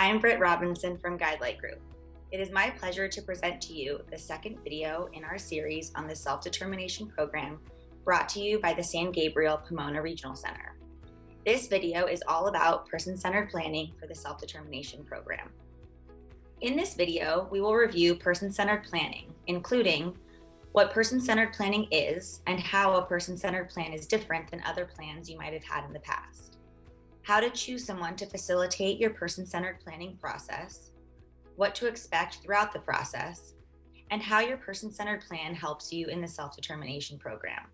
I'm Britt Robinson from GuideLight Group. It is my pleasure to present to you the second video in our series on the Self-Determination Program brought to you by the San Gabriel Pomona Regional Center. This video is all about person-centered planning for the Self-Determination Program. In this video, we will review person-centered planning, including what person-centered planning is and how a person-centered plan is different than other plans you might have had in the past, how to choose someone to facilitate your person-centered planning process, what to expect throughout the process, and how your person-centered plan helps you in the Self-Determination Program.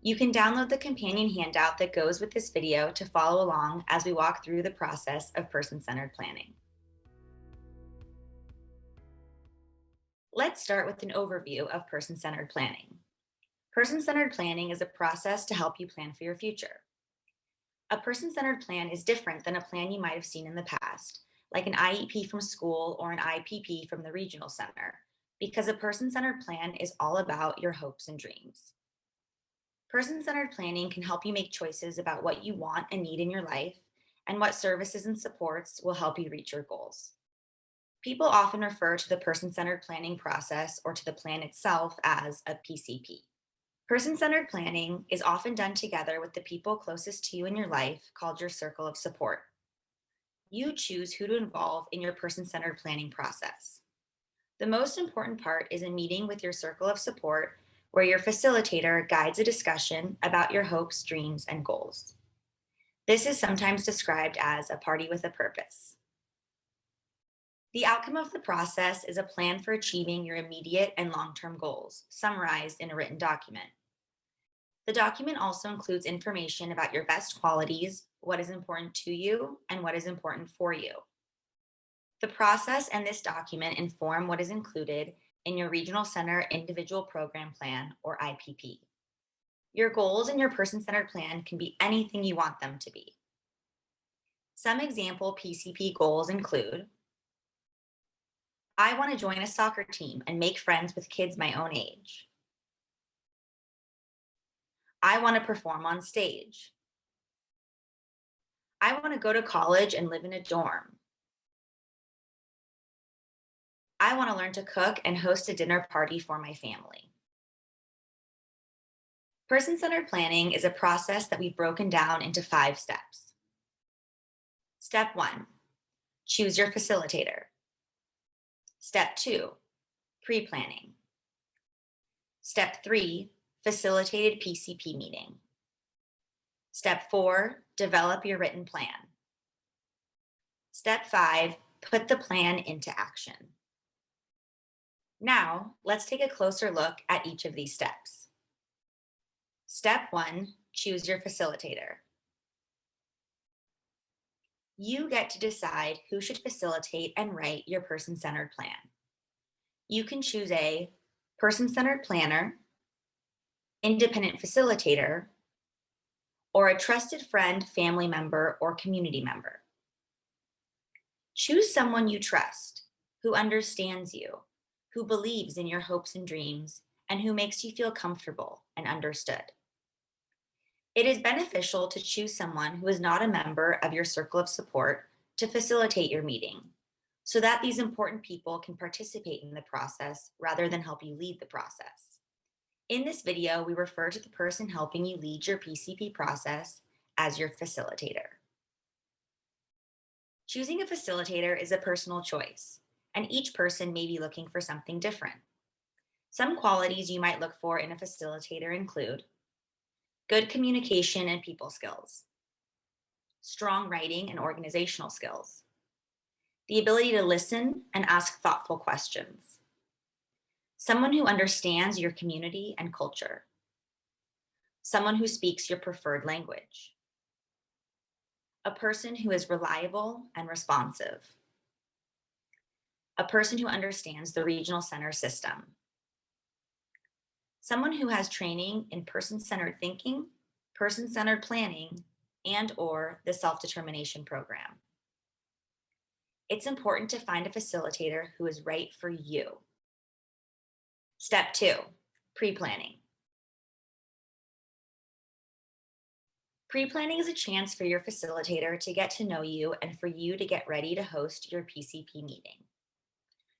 You can download the companion handout that goes with this video to follow along as we walk through the process of person-centered planning. Let's start with an overview of person-centered planning. Person-centered planning is a process to help you plan for your future. A person-centered plan is different than a plan you might have seen in the past, like an IEP from school or an IPP from the regional center, because a person-centered plan is all about your hopes and dreams. Person-centered planning can help you make choices about what you want and need in your life and what services and supports will help you reach your goals. People often refer to the person-centered planning process or to the plan itself as a PCP. Person-centered planning is often done together with the people closest to you in your life, called your circle of support. You choose who to involve in your person-centered planning process. The most important part is a meeting with your circle of support where your facilitator guides a discussion about your hopes, dreams, and goals. This is sometimes described as a party with a purpose. The outcome of the process is a plan for achieving your immediate and long-term goals, summarized in a written document. The document also includes information about your best qualities, what is important to you, and what is important for you. The process and this document inform what is included in your Regional Center Individual Program Plan, or IPP. Your goals in your person-centered plan can be anything you want them to be. Some example PCP goals include: I want to join a soccer team and make friends with kids my own age. I want to perform on stage. I want to go to college and live in a dorm. I want to learn to cook and host a dinner party for my family. Person-centered planning is a process that we've broken down into 5 steps. Step 1, choose your facilitator. Step 2, pre-planning. Step 3, facilitated PCP meeting. Step 4, develop your written plan. Step 5, put the plan into action. Now, let's take a closer look at each of these steps. Step 1, choose your facilitator. You get to decide who should facilitate and write your person-centered plan. You can choose a person-centered planner, independent facilitator, or a trusted friend, family member, or community member. Choose someone you trust, who understands you, who believes in your hopes and dreams, and who makes you feel comfortable and understood. It is beneficial to choose someone who is not a member of your circle of support to facilitate your meeting, so that these important people can participate in the process rather than help you lead the process. In this video, we refer to the person helping you lead your PCP process as your facilitator. Choosing a facilitator is a personal choice, and each person may be looking for something different. Some qualities you might look for in a facilitator include good communication and people skills, strong writing and organizational skills, the ability to listen and ask thoughtful questions, someone who understands your community and culture, someone who speaks your preferred language, a person who is reliable and responsive, a person who understands the regional center system, someone who has training in person-centered thinking, person-centered planning, and/or the Self-Determination Program. It's important to find a facilitator who is right for you. Step 2, pre-planning. Pre-planning is a chance for your facilitator to get to know you and for you to get ready to host your PCP meeting.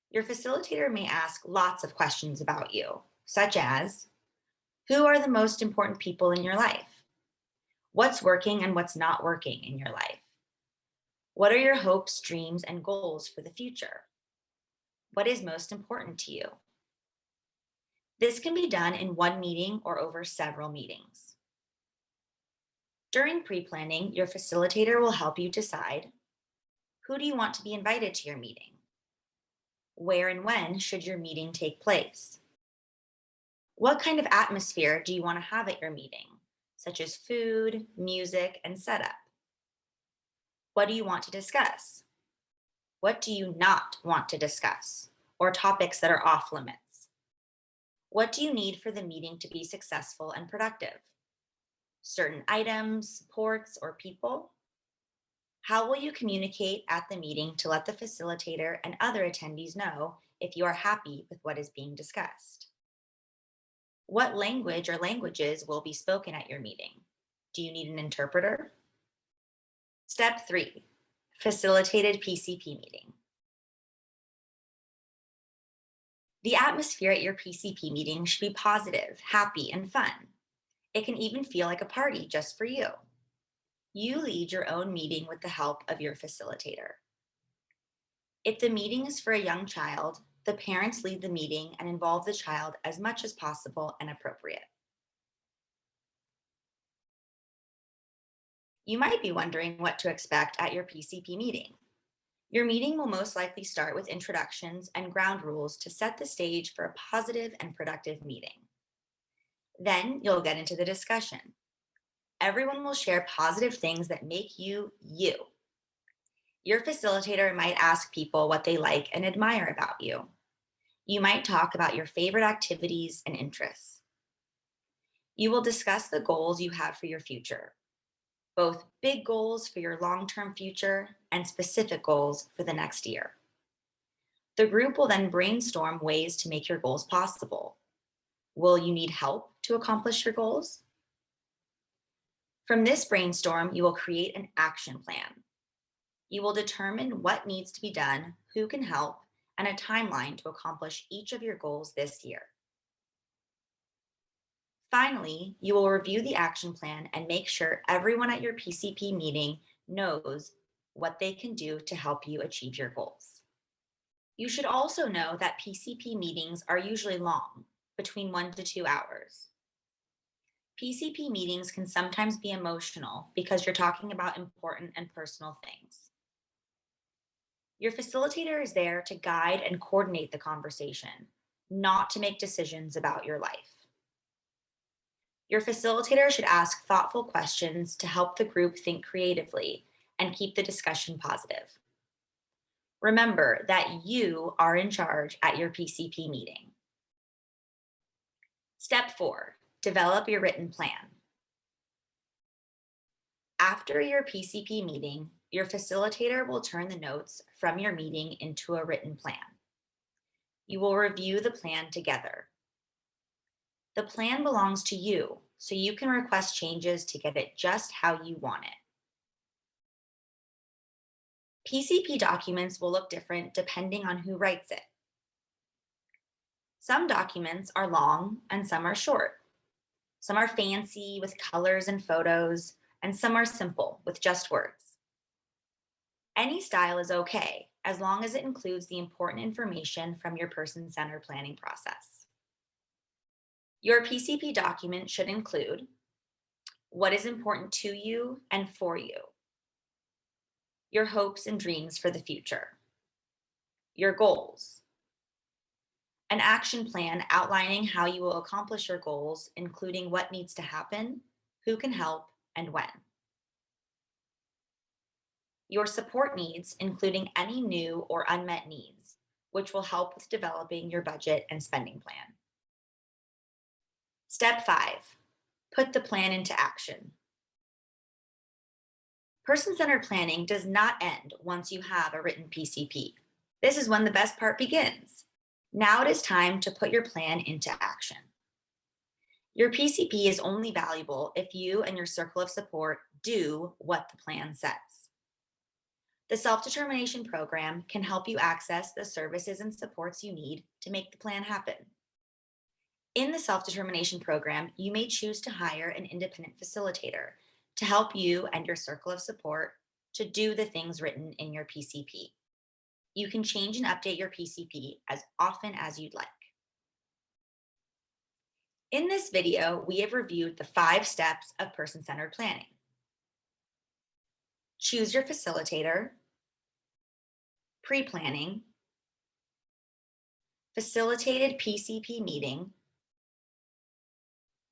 Your facilitator may ask lots of questions about you, such as, who are the most important people in your life? What's working and what's not working in your life? What are your hopes, dreams, and goals for the future? What is most important to you? This can be done in one meeting or over several meetings. During pre-planning, your facilitator will help you decide, who do you want to be invited to your meeting? Where and when should your meeting take place? What kind of atmosphere do you want to have at your meeting, such as food, music, and setup? What do you want to discuss? What do you not want to discuss, or topics that are off limits? What do you need for the meeting to be successful and productive? Certain items, supports, or people? How will you communicate at the meeting to let the facilitator and other attendees know if you are happy with what is being discussed? What language or languages will be spoken at your meeting? Do you need an interpreter? Step 3, facilitated PCP meeting. The atmosphere at your PCP meeting should be positive, happy, and fun. It can even feel like a party just for you. You lead your own meeting with the help of your facilitator. If the meeting is for a young child, the parents lead the meeting and involve the child as much as possible and appropriate. You might be wondering what to expect at your PCP meeting. Your meeting will most likely start with introductions and ground rules to set the stage for a positive and productive meeting. Then you'll get into the discussion. Everyone will share positive things that make you, you. Your facilitator might ask people what they like and admire about you. You might talk about your favorite activities and interests. You will discuss the goals you have for your future, both big goals for your long-term future and specific goals for the next year. The group will then brainstorm ways to make your goals possible. Will you need help to accomplish your goals? From this brainstorm, you will create an action plan. You will determine what needs to be done, who can help, and a timeline to accomplish each of your goals this year. Finally, you will review the action plan and make sure everyone at your PCP meeting knows what they can do to help you achieve your goals. You should also know that PCP meetings are usually long, between 1 to 2 hours. PCP meetings can sometimes be emotional because you're talking about important and personal things. Your facilitator is there to guide and coordinate the conversation, not to make decisions about your life. Your facilitator should ask thoughtful questions to help the group think creatively and keep the discussion positive. Remember that you are in charge at your PCP meeting. Step 4, develop your written plan. After your PCP meeting, your facilitator will turn the notes from your meeting into a written plan. You will review the plan together. The plan belongs to you, so you can request changes to get it just how you want it. PCP documents will look different depending on who writes it. Some documents are long and some are short. Some are fancy with colors and photos, and some are simple with just words. Any style is okay, as long as it includes the important information from your person-centered planning process. Your PCP document should include what is important to you and for you, your hopes and dreams for the future, your goals, an action plan outlining how you will accomplish your goals, including what needs to happen, who can help, and when. Your support needs, including any new or unmet needs, which will help with developing your budget and spending plan. Step 5, put the plan into action. Person-centered planning does not end once you have a written PCP. This is when the best part begins. Now it is time to put your plan into action. Your PCP is only valuable if you and your circle of support do what the plan says. The self-determination program can help you access the services and supports you need to make the plan happen. In the self-determination program, you may choose to hire an independent facilitator to help you and your circle of support to do the things written in your PCP. You can change and update your PCP as often as you'd like. In this video, we have reviewed the 5 steps of person-centered planning. Choose your facilitator, pre-planning, facilitated PCP meeting,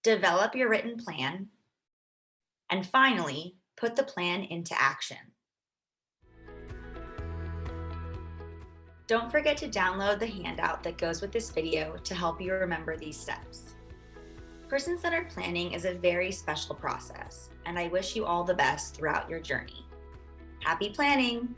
develop your written plan, and finally, put the plan into action. Don't forget to download the handout that goes with this video to help you remember these steps. Person-centered planning is a very special process, and I wish you all the best throughout your journey. Happy planning!